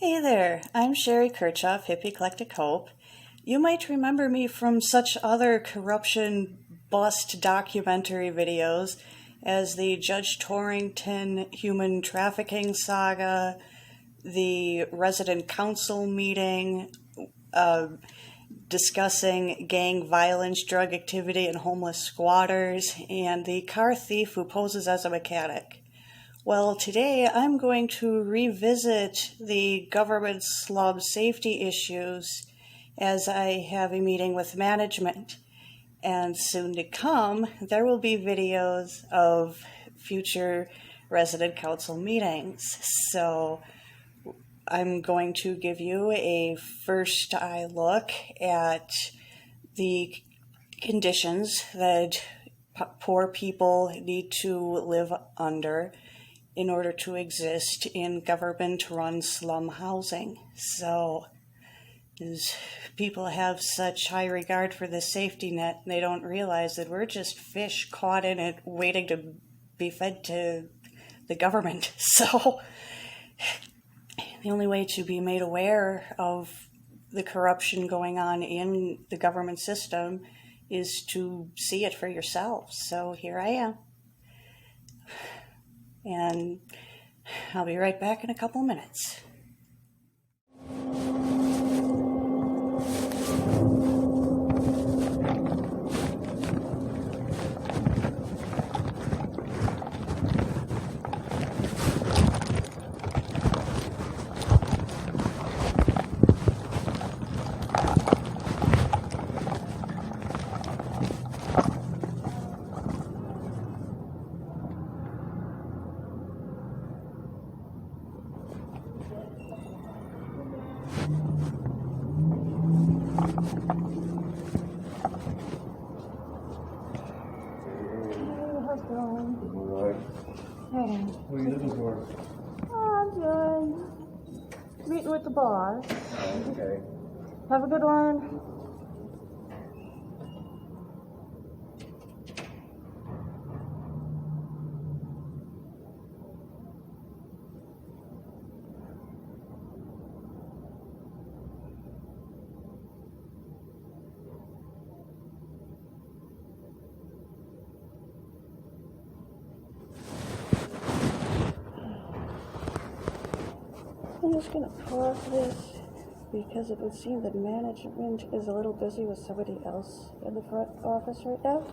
Hey there, I'm Sherry Kirchhoff, Hippie Eclectic Hope. You might remember me from such other corruption bust documentary videos as the Judge Torrington human trafficking saga, the resident council meeting, discussing gang violence, drug activity, and homeless squatters, and the car thief who poses as a mechanic. Well, today I'm going to revisit the government slum safety issues as I have a meeting with management. And soon to come, there will be videos of future resident council meetings. So I'm going to give you a first eye look at the conditions that poor people need to live under in order to exist in government-run slum housing. So, as people have such high regard for the safety net, they don't realize that we're just fish caught in it waiting to be fed to the government. So, the only way to be made aware of the corruption going on in the government system is to see it for yourself. So here I am. And I'll be right back in a couple minutes. What are you looking for? I'm just meeting with the boss. Oh, okay. Have a good one. I'm just going to pause this because it would seem that management is a little busy with somebody else in the front office right now.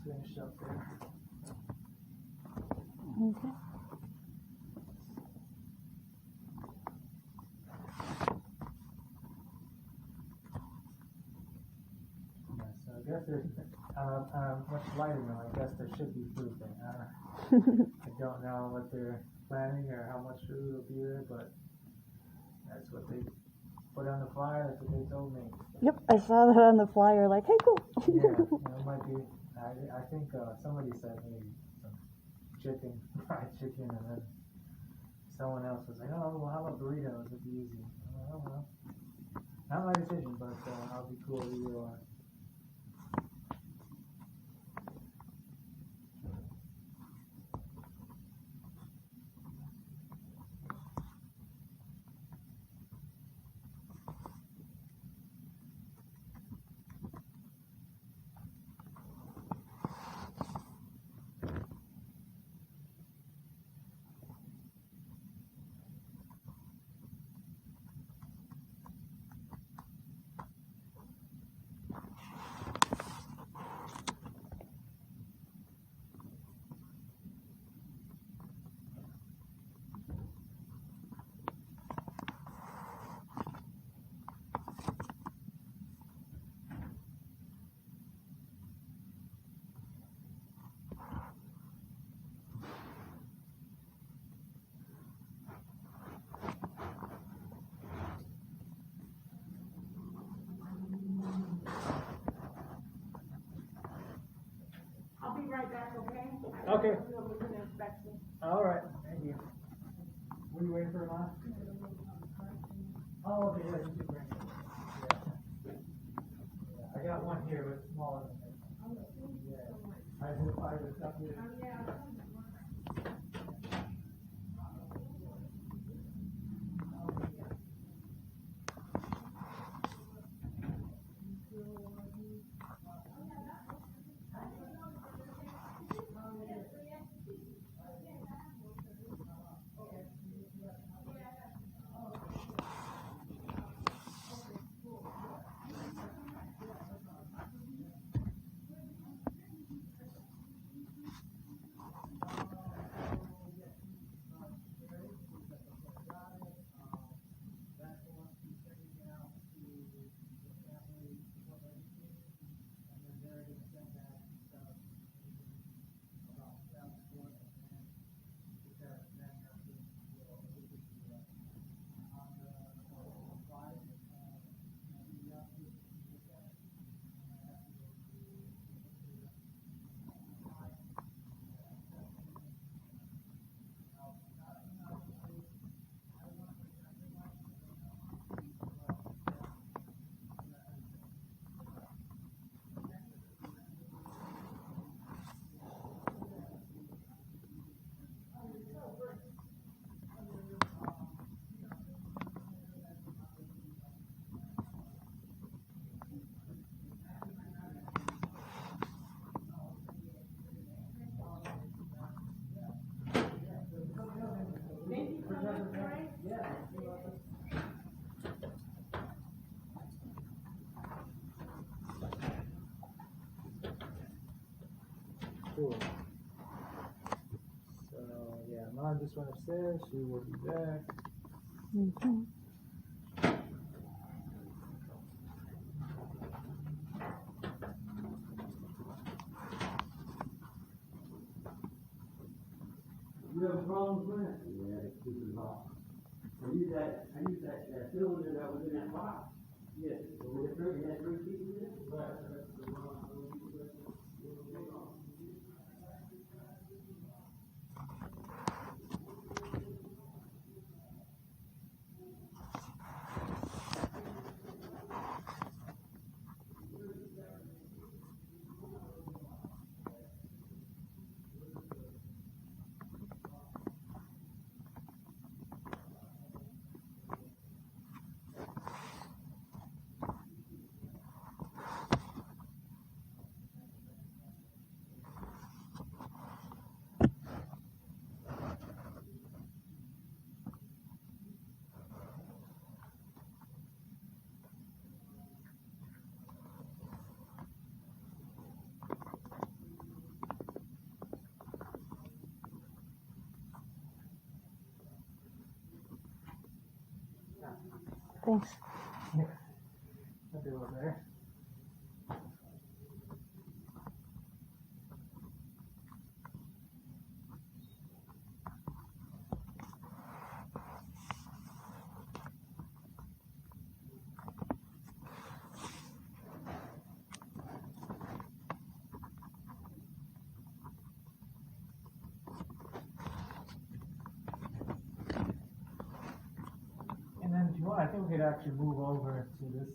finish up there. Okay. Yeah, so I guess there's much lighter now. I guess there should be food there. I don't know what they're planning or how much food will be there, but that's what they put on the flyer. That's what they told me. Yep, I saw that on the flyer. Like, hey, cool. Yeah, it might be. I think somebody said maybe some chicken, fried chicken, and then someone else was like, "Oh, well, how about burritos? It'd be easy." Oh well, not my decision, but I'll be cool either way. I'll be right back, okay? Okay. We'll do an inspection. All right. Thank you. Were you waiting for a while? Oh, okay. Yeah, you should bring it. Yeah. I got one here, but it's smaller than this. Yeah. I just stuff here. Cool. So yeah, Mom just went upstairs. She will be back. Mm-hmm. You have problems with it? Yeah, it's super hot. I use that cylinder that was in that box. Yes. You had three pieces in it? Right. Thanks. I'll do it there. And then if you want, I think we could actually move over to this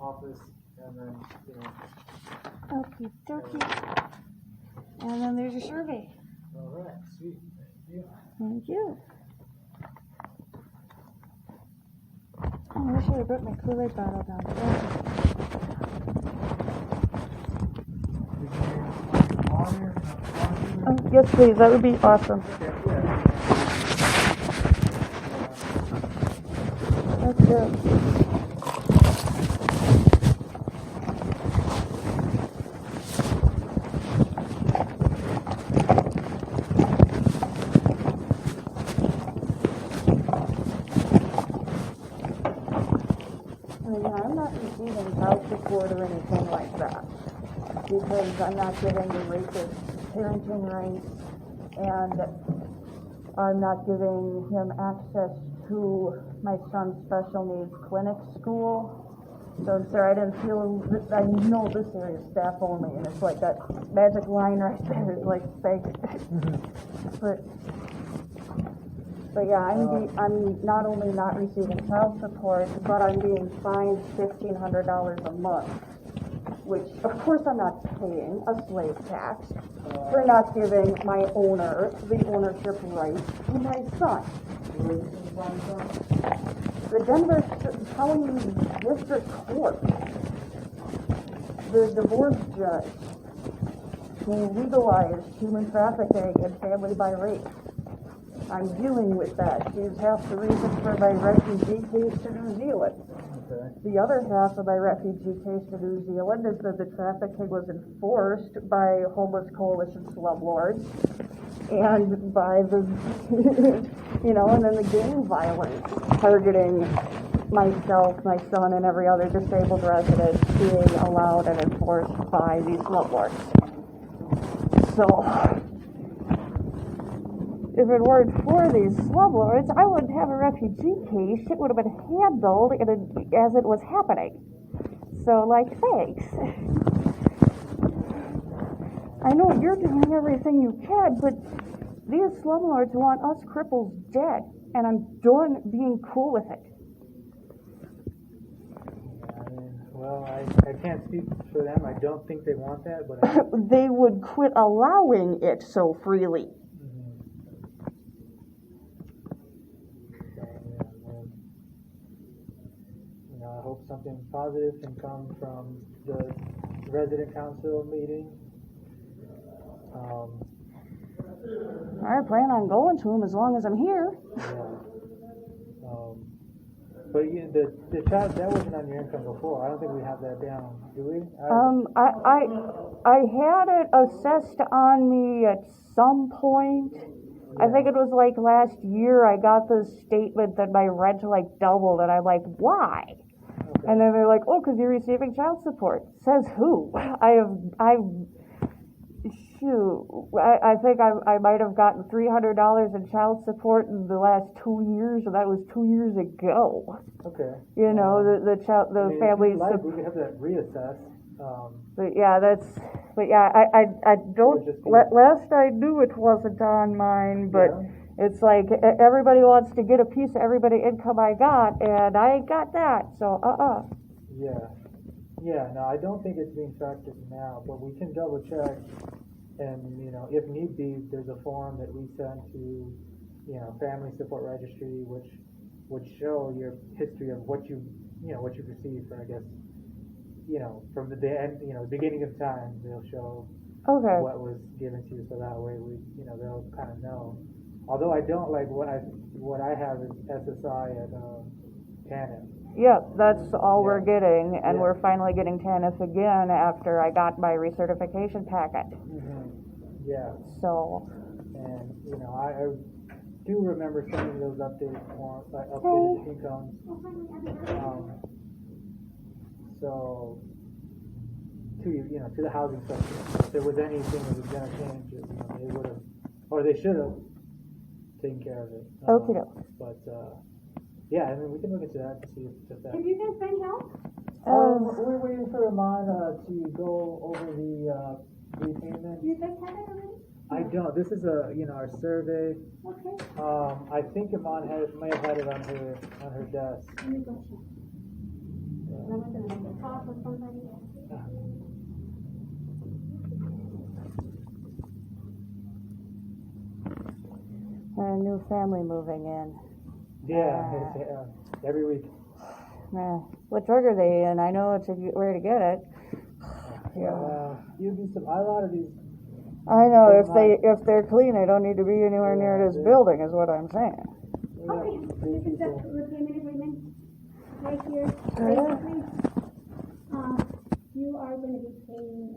office and then, Okie dokie. And then there's your survey. all right, sweet, thank you. Thank you. Oh, I wish I had brought my Kool-Aid bottle down. Oh, yes, please. That would be awesome. That's good. Yeah, I'm not receiving child support or anything like that because I'm not getting the racist parenting rights and I'm not giving him access to my son's special needs clinic school. So I'm sorry, I didn't feel, I know this area is staff only and it's like that magic line right there is like fake. But yeah, I'm not only not receiving child support, but I'm being fined $1,500 a month, which of course I'm not paying a slave tax for not giving my owner the ownership rights to my son. The Denver County District Court, the divorce judge who legalized human trafficking and family by rape. I'm dealing with that. She's half the reason for my refugee case to New Zealand. Okay. The other half of my refugee case to New Zealand is that the trafficking was enforced by homeless coalition slumlords and by the, and then the gang violence targeting myself, my son, and every other disabled resident being allowed and enforced by these slumlords. So, if it weren't for these slumlords, I wouldn't have a refugee case. It would have been handled as it was happening. So, thanks. I know you're doing everything you can, but these slumlords want us cripples dead, and I'm done being cool with it. I can't speak for them. I don't think they want that, but they would quit allowing it so freely. I hope something positive can come from the resident council meeting. I plan on going to them as long as I'm here. But the child, that wasn't on your income before. I don't think we have that down, do we? I had it assessed on me at some point. Yeah. I think it was last year I got this statement that my rent doubled, and I'm like, why? Okay. And then they're like, oh, because you're receiving child support. Says who? I think I might have gotten $300 in child support in the last 2 years, and that was 2 years ago. Okay. The family. We could have that reassessed. I don't. Last I knew it wasn't on mine, but it's like everybody wants to get a piece of everybody income I got, and I ain't got that. So Yeah. No, I don't think it's being factored now, but we can double check. And, if need be, there's a form that we send to, Family Support Registry, which would show your history of what you've received for, I guess, from the end, beginning of time, they'll show what was given to you, so that way they'll kind of know. Although I don't what I have is SSI at TANF. Yep, that's all we're getting, and we're finally getting TANF again after I got my recertification packet. Mm-hmm. Yeah. So. And do remember sending those updated forms, like updated incomes. So to to the housing section, if there was anything that was going to change, they would have, or they should have taken care of it. Okay. But yeah, I mean, we can look into that to see if that. Have you guys been help? We're waiting for Iman to go over the repayment. You guys have it already? I don't. This is our survey. Okay. I think Iman may have had it on her desk. Let me go check. I was gonna make a call for somebody. A new family moving in. Yeah, every week. What drug are they in? I know where to get it. You'd be a lot of these. I know if they're clean, they don't need to be anywhere near this building, is what I'm saying. Okay, this is the repayment agreement right here. Yeah. Basically, you are going to be paying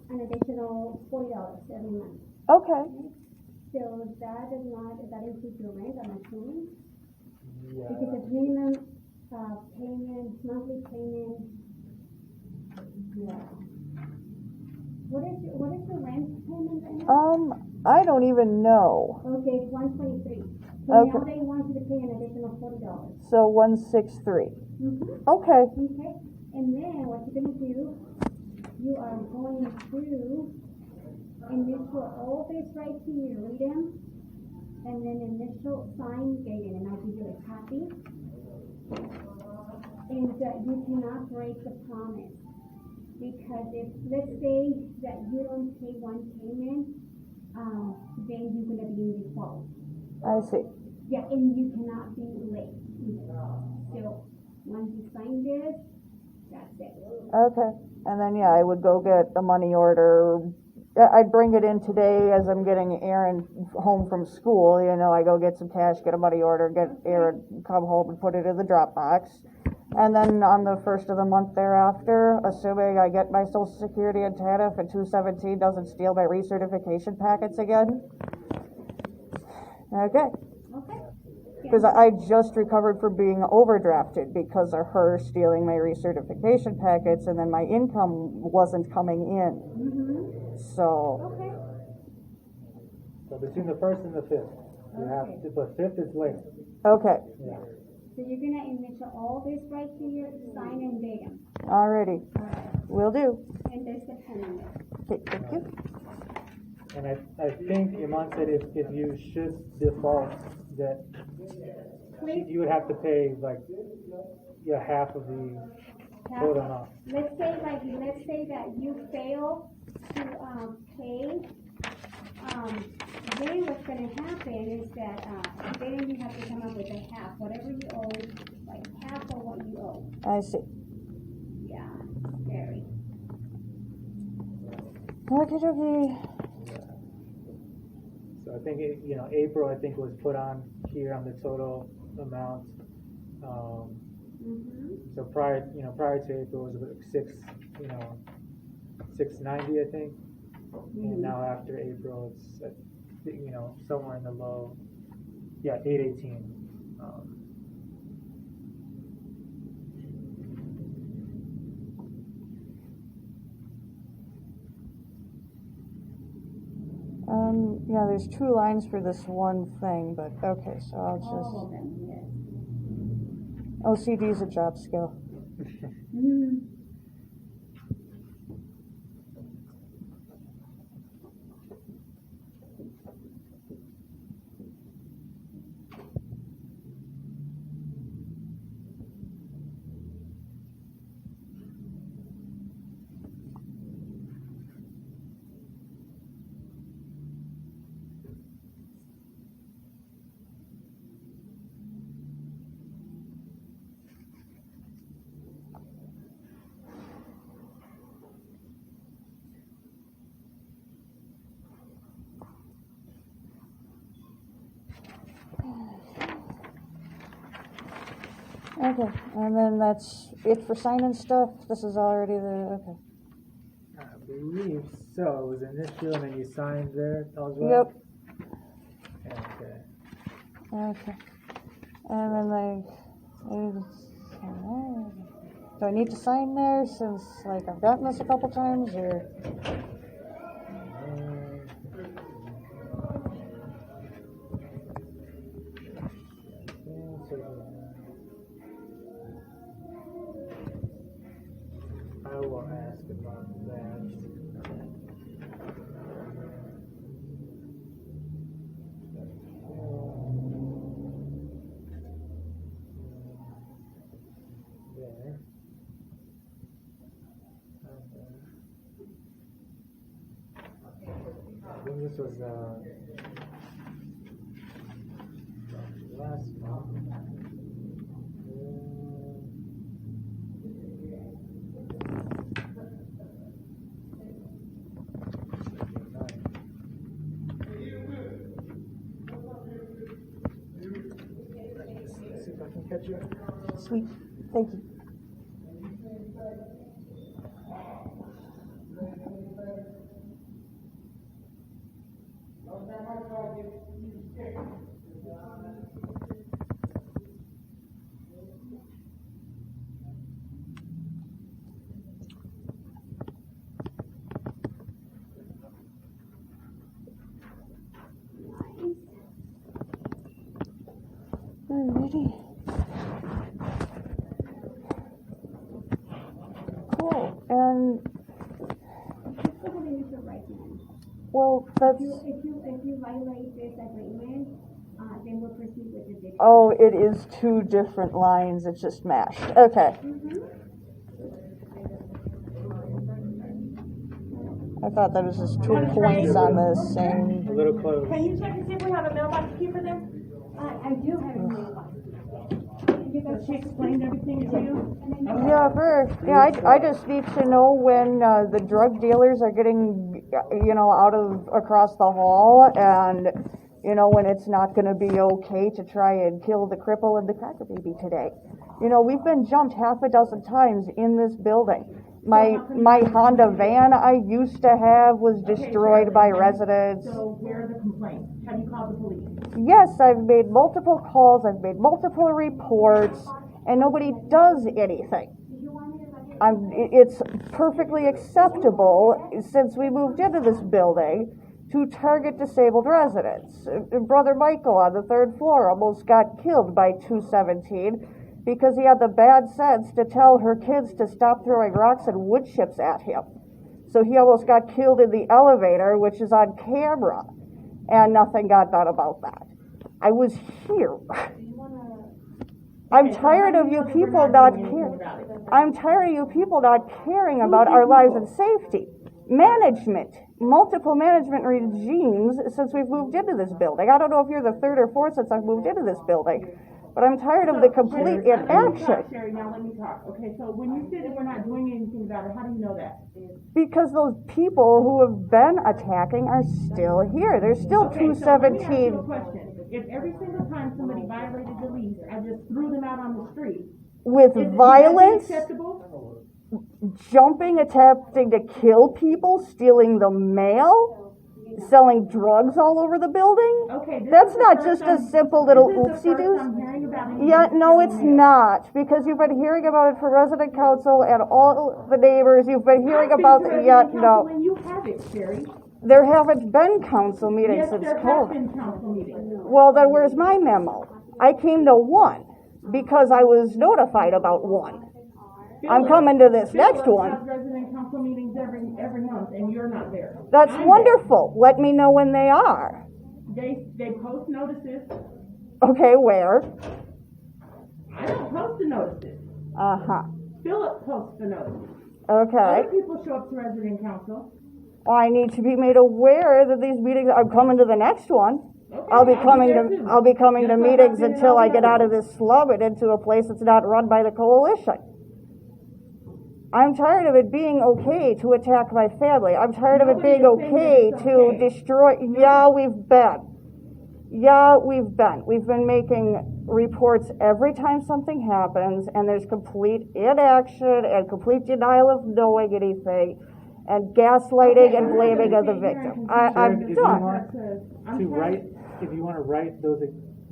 an additional $40 every month. Okay. So that includes your rent, I'm assuming? Yeah. Because it's minimum payment, monthly payment. Yeah. What is the rent payment right now? I don't even know. Okay, it's $123. So Okay. now they want you to pay an additional $40. So 163. Mm-hmm. Okay. Okay. And then what you're gonna do, you are going to initial all this right here, read them, and then initial sign date, and I'll give you a copy. And you cannot break the promise. Because if, let's say that you don't pay one payment, then you're gonna be in default. I see. Yeah, and you cannot be late. So, once you sign this, that's it. Okay. And then, yeah, I would go get a money order. I'd bring it in today as I'm getting Aaron home from school. I go get some cash, get a money order, get Aaron, come home and put it in the drop box. And then on the first of the month thereafter, assuming I get my Social Security and TANF and 217 doesn't steal my recertification packets again. Okay. Okay. Because I just recovered from being overdrafted because of her stealing my recertification packets, and then my income wasn't coming in. Mm-hmm. So, Okay. So between the 1st and the 5th, you have to, but 5th is late. okay. Yeah. So you're gonna initial all this right here, sign and date them. Alrighty. Alright. Will do. And there's the pen in there. Okay, thank you. And I think Iman said if you should default, that you would have to pay half of the total amount. Let's say that you fail to pay. Then what's going to happen is that then you have to come up with a half, whatever you owe, like half of what you owe. I see. Yeah, scary. Okay. So I think April was put on here on the total amount. So prior to April was about 690 I think, and now after April it's somewhere in the low, 818. Yeah, there's 2 lines for this one thing, but okay, so I'll All of just... them, yes. OCD is a job skill. Mm-hmm. Okay, and then that's it for signing stuff? This is already okay. I believe so. It was initial and then you signed there as well? Yep. Okay. And then do I need to sign there since like I've gotten this a couple times or? I will ask about that. There. I think this was last month. See if I can catch you. Sweet. Thank you. Alrighty. Cool. And well, that's. If you violate this agreement, then we'll proceed with the eviction. Oh, it is two different lines. It's just mashed. Okay. I thought that was just 2 points on the same. A little close. Can you check and see if we have a mailbox key for them? I do have a mailbox. Does she explain everything to you? Yeah, I just need to know when the drug dealers are getting, out of across the hall, and when it's not going to be okay to try and kill the cripple and the cracker baby today. We've been jumped half a dozen times in this building. My Honda van I used to have was destroyed by residents. So where are the complaints? Have you called the police? Yes, I've made multiple calls, I've made multiple reports, and nobody does anything. It's perfectly acceptable since we moved into this building to target disabled residents. Brother Michael on the 3rd floor almost got killed by 217 because he had the bad sense to tell her kids to stop throwing rocks and wood chips at him. So he almost got killed in the elevator, which is on camera, and nothing got done about that. I was here. I'm tired of you people not caring. I'm tired of you people not caring about our lives and safety. Management, multiple management regimes since we've moved into this building. I don't know if you're the 3rd or 4th since I've moved into this building, but I'm tired of the complete inaction. Sherry, now let me talk. Okay, so when you say that we're not doing anything about it, how do you know that? Because those people who have been attacking are still here. There's still Okay, so let me ask you 217. a question. If every single time somebody violated the lease, I just threw them out on the street, With is violence, that acceptable? jumping, attempting to kill people, stealing the mail, selling drugs all over the building? Okay, this That's is the not first just a time- simple little this is the oopsie first doos. I'm hearing about any Yeah, no, of it's this. not, because you've been hearing about it from resident council and all the neighbors. You've been hearing about I've it. been to Yeah, resident council no. and you haven't, Sherry. There haven't been council meetings Yes, since there have COVID. been council meetings. Well, then where's my memo? I came to one because I was notified about one. I'm coming to this next Phillips one. has resident council meetings every month, and you're not there. That's I'm there. wonderful. Let me know when they are. They post notices. Okay, where? I don't post the notices. Uh-huh. Philip posts the notices. Okay. Other people show up to resident council. I need to be made aware that these meetings, I'm coming to the next one. Okay, I'll be coming there to, too. I'll be coming to Just like meetings I've been in until all I the get out of others. this slum and into a place that's not run by the coalition. I'm tired of it being okay to attack my family. I'm tired of it Nobody being is saying that okay it's to okay. destroy. Yeah, we've been. Yeah, we've been. We've been making reports every time something happens, and there's complete inaction and complete denial of knowing anything, and gaslighting and blaming of the victim. I'm Sharon, if you done. want to write, if you want to write those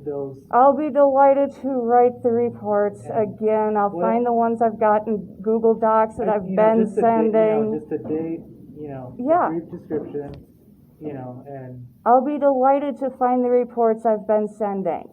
those. I'll be delighted to write the reports again. I'll what- find the ones I've got in Google Docs that I've you know, been just a date, sending. just a date, Yeah. a brief description, and. I'll be delighted to find the reports I've been sending.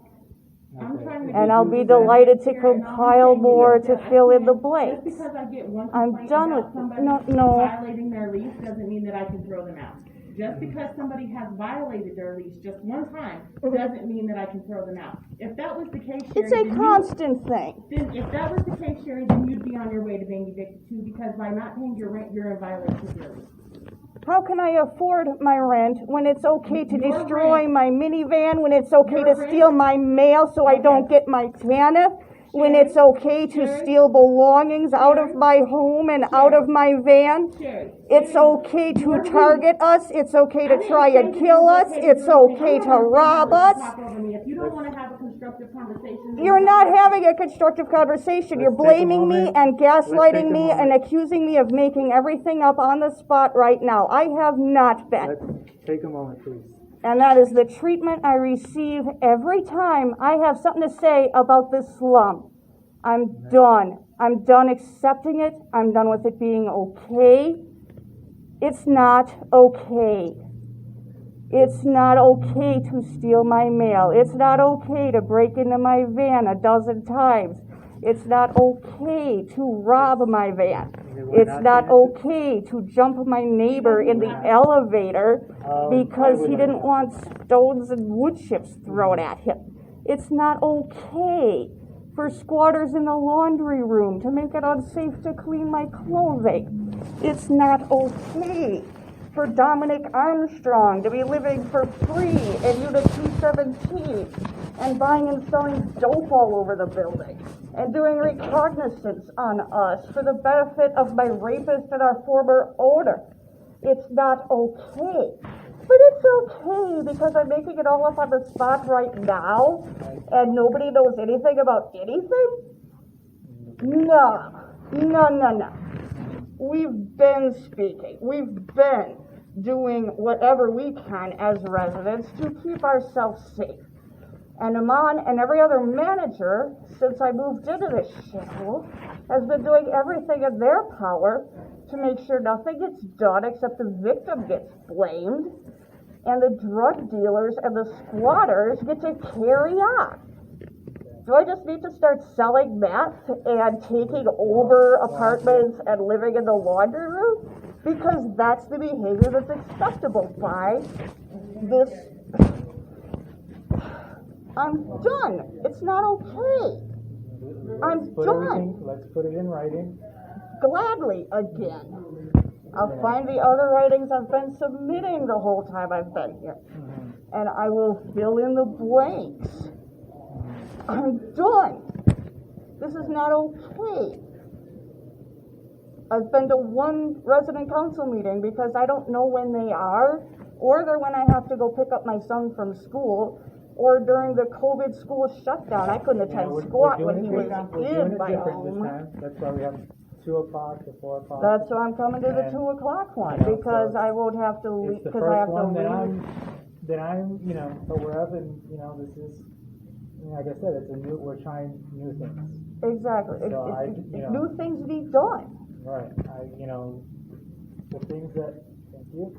I'm Okay. trying to And get I'll you be to delighted to send- Karen, I'll be compile saying more that to I fill in the can't- blanks. Just because I get one I'm complaint done about with- somebody no. violating their lease doesn't mean that I can throw them out. Just because somebody has violated their lease just one time doesn't mean that I can throw them out. If that was the case, Sherry, It's a then constant thing. then if that was the case, Sherry, then you'd be on your way to being evicted too, because by not paying your rent, you're in violation of your lease. How can I afford my rent when it's okay to Your destroy rent. my minivan, when it's okay Your to rent. steal my mail so I Okay. don't get my TANF, when Sherry. it's okay to Sherry. steal belongings out of Sherry. my home and out of my van? Sherry. It's okay to Your target us, it's okay I to didn't try say and that kill it was us, okay it's do anything. okay I'm to not gonna rob let you us. talk over me. If you don't want to have a constructive conversation, then You're you not don't. having a constructive conversation. You're Let's take a blaming me moment. and Let's gaslighting take a me and moment. accusing me of making everything up on the spot right now. I have not been. Let's take a moment, please. And that is the treatment I receive every time I have something to say about this slum. I'm done. I'm done accepting it. I'm done with it being okay. It's not okay. It's not okay to steal my mail. It's not okay to break into my van a dozen times. It's not okay to rob my van. It's not okay to jump my neighbor in the elevator because he didn't want stones and wood chips thrown at him. It's not okay for squatters in the laundry room to make it unsafe to clean my clothing. It's not okay for Dominic Armstrong to be living for free in Unit 217 and buying and selling dope all over the building and doing recognizance on us for the benefit of my rapist and our former owner. It's not okay. But it's okay because I'm making it all up on the spot right now and nobody knows anything about anything? No. We've been speaking. We've been doing whatever we can as residents to keep ourselves safe. And Amon and every other manager, since I moved into this shithole, has been doing everything in their power to make sure nothing gets done except the victim gets blamed and the drug dealers and the squatters get to carry on. Do I just need to start selling meth and taking over apartments and living in the laundry room? Because that's the behavior that's acceptable by this. I'm done. It's not okay. I'm done. Let's put it in writing. Gladly again. I'll find the other writings I've been submitting the whole time I've been here. And I will fill in the blanks. I'm done. This is not okay. I've been to one resident council meeting because I don't know when they are, or they're when I have to go pick up my son from school, or during the COVID school shutdown. I couldn't attend squat when he was in my home. That's why we have 2 o'clock to 4 o'clock. That's why I'm coming to the And, 2 o'clock one, you know, because so I won't have to leave, It's the because I have first to one leave. that I'm aware of, and, this is, like I said, we're trying new things. Exactly. So New things need done. Right. The things that, thank you,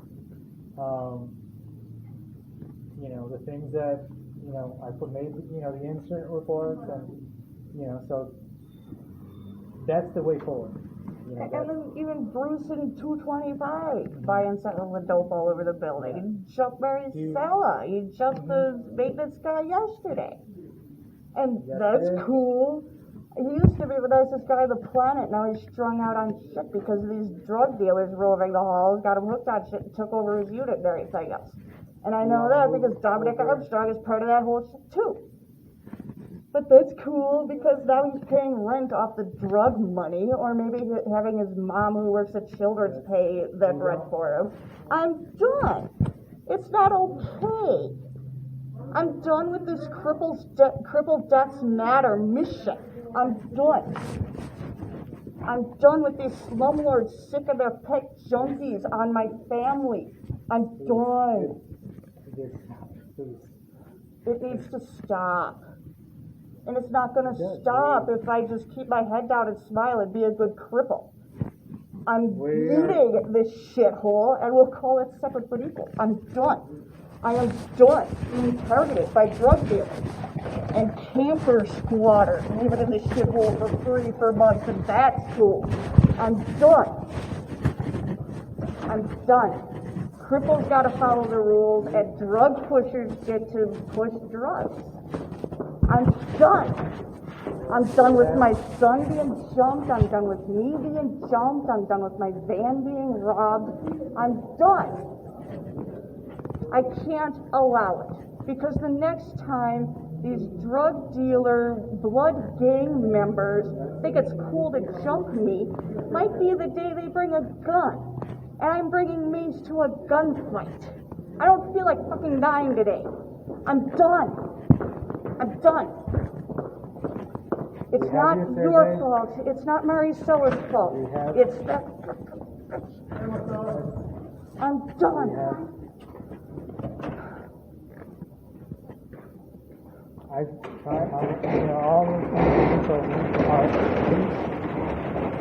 the things that, I made, the incident reports and, so that's the way forward. And then even Bruce in 225 buying something with dope all over the building. He jumped Maricela. He jumped the maintenance guy yesterday. And that's cool. He used to be the nicest guy on the planet. Now he's strung out on shit because these drug dealers roving the halls got him hooked on shit and took over his unit and everything else. And I know that because Dominic Armstrong is part of that whole shit too. But that's cool because now he's paying rent off the drug money, or maybe having his mom who works at Children's pay that rent for him. I'm done. It's not okay. I'm done with this crippled deaths matter mission. I'm done. I'm done with these slumlords sick of their pet junkies on my family. I'm done. Please. It needs to stop. And it's not going to stop if I just keep my head down and smile and be a good cripple. I'm leading this shithole, and we'll call it separate but equal. I'm done. I am done being targeted by drug dealers and camper squatters living in this shithole for free for months, and that's cool. I'm done. I'm done. Cripples got to follow the rules, and drug pushers get to push drugs. I'm done. I'm done with my son being jumped. I'm done with me being jumped. I'm done with my van being robbed. I'm done. I can't allow it. Because the next time these drug dealer, blood gang members think it's cool to jump me, might be the day they bring a gun. And I'm bringing Mace to a gunfight. I don't feel like fucking dying today. I'm done. I'm done. It's not your fault. It's not Maricella's fault. It's that. I'm done. I've tried, all those things are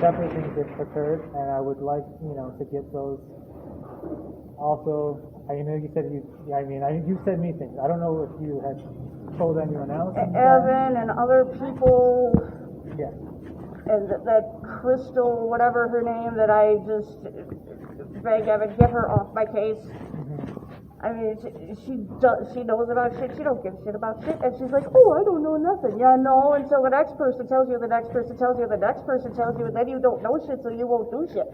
separate things that occurred, and I would like, to get those. Also, I know you said you said me things. I don't know if you had told anyone else. Evan and other people. Yeah. And that Crystal, whatever her name, that I just beg Evan, get her off my case. I mean, she knows about shit. She don't give a shit about shit. And she's like, oh, I don't know nothing. Yeah, no, until the next person tells you, the next person tells you, the next person tells you, and then you don't know shit, so you won't do shit.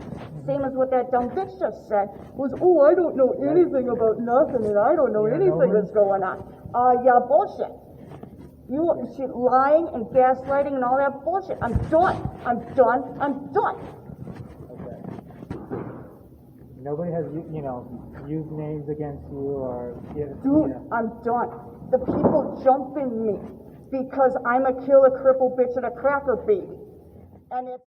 Same as what that dumb bitch just said, was, oh, I don't know anything about nothing, and I don't know anything that's going on. Yeah, bullshit. She lying and gaslighting and all that bullshit. I'm done. I'm done. I'm done. Okay. Nobody has, used names against you or... Dude, I'm done. The people jumping me because I'm a killer, cripple bitch and a cracker baby. And it's